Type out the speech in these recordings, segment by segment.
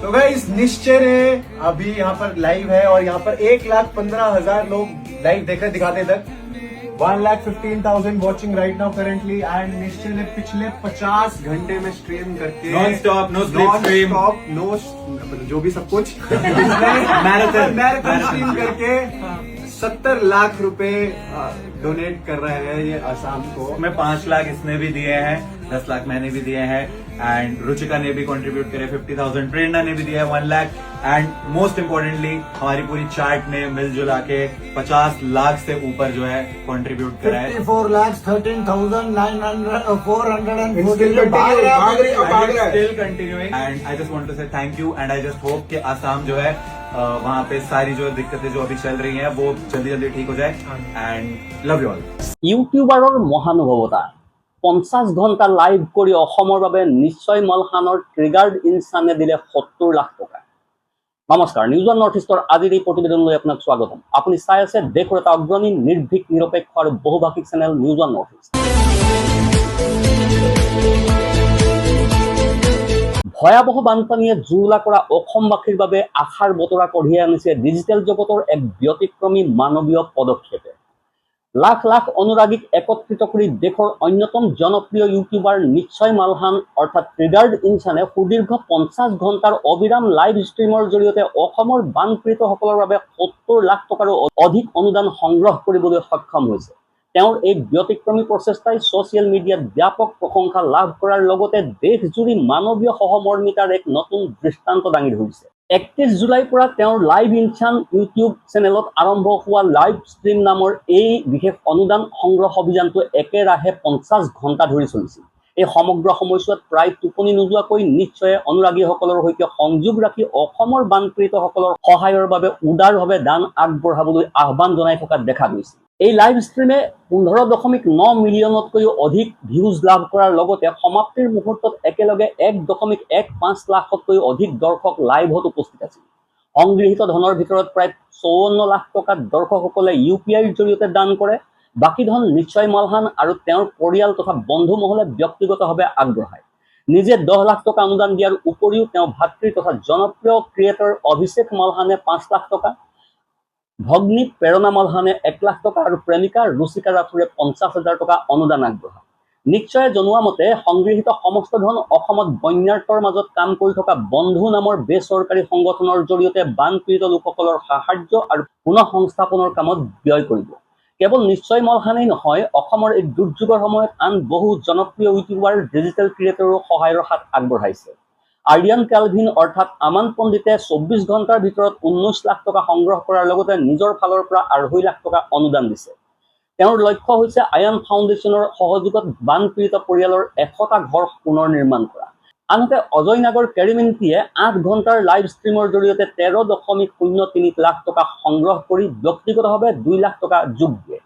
तो गाइस निश्चय ने अभी यहाँ पर लाइव है और यहाँ पर 1,15,000 लोग लाइव देखकर दिखाते तक 1,15,000 watching right now currently and निश्चय ने पिछले 50 घंटे में स्ट्रीम करके non stop no sleep stream no जो भी सब कुछ मैराथन स्ट्रीम करके 70 लाख रुपए डोनेट कर रहे हैं ये असम को। मैं 5 लाख इसने भी दिए हैं, 10 लाख मैंने भी दिए हैं एंड रुचिका ने भी कंट्रीब्यूट करे 50,000, प्रेरणा ने भी दिया है 1 लाख एंड मोस्ट इम्पोर्टेंटली हमारी पूरी चार्ट ने मिलजुला के 50 लाख से ऊपर जो है कंट्रीब्यूट करा है। 54 lakhs 13,440 still continuing and I just want to say thank you and I just hope कि आसाम जो है वहाँ पे सारी जो दिक्कतें जो अभी चल रही हैं वो जल्दी जल्दी ठीक हो जाए एंड लव यू ऑल। ইউটিউবাৰৰ মহানুভৱতা 50 ঘণ্টা লাইভ কৰি অসমৰ বাবে নিশ্চয় মালহানৰ ট্ৰিগাৰ্ড ইনচানে দিলে 70 লাখ টকা। নমস্কাৰ, নিউজ ওৱান নৰ্থ ইষ্টৰ আজিৰ এই প্ৰতিবেদনলৈ আপোনাক স্বাগতম। আপুনি চাই আছে দেশৰ এটা অগ্ৰণী নিৰ্ভীক নিৰপেক্ষ আৰু বহুভাষিক channel News One North East. ভয়াবহ বানপানীয়ে জুৰুলা কৰা অসমবাসীৰ বাবে আশাৰ বতৰা কঢ়িয়াই আনিছে ডিজিটেল জগতৰ এক ব্যতিক্ৰমী মানৱীয় পদক্ষেপে। লাখ লাখ অনুৰাগীক একত্ৰিত কৰি দেশৰ অন্যতম জনপ্ৰিয় ইউটিউবাৰ নিশ্চয় মালহান অৰ্থাৎ ট্ৰিগাৰ্ড ইনচানে সুদীৰ্ঘ 50 ঘণ্টাৰ অবিৰাম লাইভ ষ্ট্ৰীমৰ জৰিয়তে অসমৰ বানপীড়িতসকলৰ বাবে 70 লাখ টকাৰো অধিক অনুদান সংগ্ৰহ কৰিবলৈ সক্ষম হৈছে। তেওঁৰ এই ব্যতিক্ৰমী প্ৰচেষ্টাই ছ'চিয়েল মিডিয়াত ব্যাপক প্ৰশংসা লাভ কৰাৰ লগতে দেশজুৰি মানৱীয় সহমৰ্মিতাৰ এক নতুন দৃষ্টান্ত দাঙি ধৰিছে। 31 জুলাইৰ পৰা তেওঁৰ লাইভ ইনচান ইউটিউব চেনেলত আৰম্ভ হোৱা লাইভ ষ্ট্ৰীম নামৰ এই বিশেষ অনুদান সংগ্ৰহ অভিযানটো একেৰাহে 50 ঘণ্টা ধৰি চলিছিল। এই সমগ্ৰ সময়ছোৱাত প্ৰায় টোপনি নোযোৱাকৈ নিশ্চয় অনুৰাগীসকলৰ সৈতে সংযোগ ৰাখি অসমৰ বানপীড়িতসকলৰ সহায়ৰ বাবে উদাৰভাৱে দান আগবঢ়াবলৈ আহ্বান জনাই থকা দেখা গৈছিল। এই লাইভ ষ্ট্ৰীমে 15.9 মিলিয়নতকৈও অধিক ভিউজ লাভ কৰাৰ লগতে সমাপ্তিৰ মুহূৰ্তত একেলগে 1.15 লাখতকৈও অধিক দৰ্শক লাইভত উপস্থিত আছিল। সংগৃহীত ধনৰ ভিতৰত প্ৰায় 54 লাখ টকা দৰ্শকসকলে UPIৰ জৰিয়তে দান কৰে। বাকী ধন নিশ্চয় মালহান আৰু তেওঁৰ পৰিয়াল তথা বন্ধু মহলে ব্যক্তিগতভাৱে আগবঢ়ায়। নিজে 10 লাখ টকা অনুদান দিয়াৰ উপৰিও তেওঁ ভাতৃ তথা জনপ্ৰিয় ক্ৰিয়েটৰ অভিষেক মালহানে 5 লাখ টকা, ভগ্নী প্ৰেৰণা মালহানে 1 লাখ টকা আৰু প্ৰেমিকা ৰুচিকা ৰাথোৰে 50,000 টকা অনুদান আগবঢ়ায়। নিশ্চয় জনোৱা মতে সংগৃহীত সমস্ত ধন অসমত বন্যাৰ্তৰ মাজত কাম কৰি থকা বন্ধু নামৰ বেচৰকাৰী সংগঠনৰ জৰিয়তে বানপীড়িত লোকসকলৰ সাহায্য আৰু পুনঃ সংস্থাপনৰ কামত ব্যয় কৰিব। কেৱল নিশ্চয় মালহানেই নহয়, অসমৰ এই দুৰ্যোগৰ সময়ত আন বহু জনপ্ৰিয় ইউটিউবাৰ ডিজিটেল ক্ৰিয়েটৰো সহায়ৰ হাত আগবঢ়াইছে। আৰিয়ান কেলভিন অৰ্থাৎ আমান পণ্ডিতে 24 ঘণ্টাৰ ভিতৰত 19 লাখ টকা সংগ্ৰহ কৰাৰ লগতে নিজৰ ফালৰ পৰা 2.5 লাখ টকা অনুদান দিছে। তেওঁৰ লক্ষ্য হৈছে আয়ান ফাউণ্ডেশ্যনৰ সহযোগত বানপীড়িত পৰিয়ালৰ 100টা ঘৰ পুনৰ নিৰ্মাণ কৰা। আনহাতে অজয় নাগৰ কেৰিমিণ্টিয়ে 8 ঘণ্টাৰ লাইভ ষ্ট্ৰীমৰ জৰিয়তে 13.03 লাখ টকা সংগ্ৰহ কৰি ব্যক্তিগতভাৱে 2 লাখ টকা যোগ দিয়ে।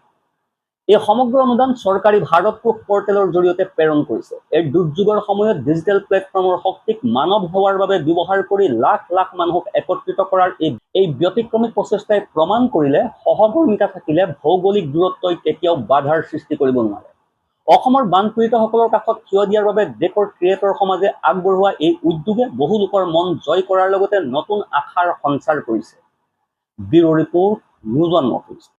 এই সমগ্ৰ অনুদান চৰকাৰী ভাৰত কোষ পৰ্টেলৰ জৰিয়তে প্ৰেৰণ কৰিছে। এই দুৰ্যোগৰ সময়ত ডিজিটেল প্লেটফৰ্মৰ শক্তিক মানৱ সেৱাৰ বাবে ব্যৱহাৰ কৰি লাখ লাখ মানুহক একত্ৰিত কৰাৰ এই ব্যতিক্ৰমী প্ৰচেষ্টাই প্ৰমাণ কৰিলে সহমৰ্মিতা থাকিলে ভৌগোলিক দূৰত্বই কেতিয়াও বাধাৰ সৃষ্টি কৰিব নোৱাৰে। অসমৰ বানপীড়িতসকলৰ কাষত থিয় দিয়াৰ বাবে দেশৰ ক্ৰিয়েটৰ সমাজে আগবঢ়োৱা এই উদ্যোগে বহু লোকৰ মন জয় কৰাৰ লগতে নতুন আশাৰ সঞ্চাৰ কৰিছে। Bureau report, news One North east.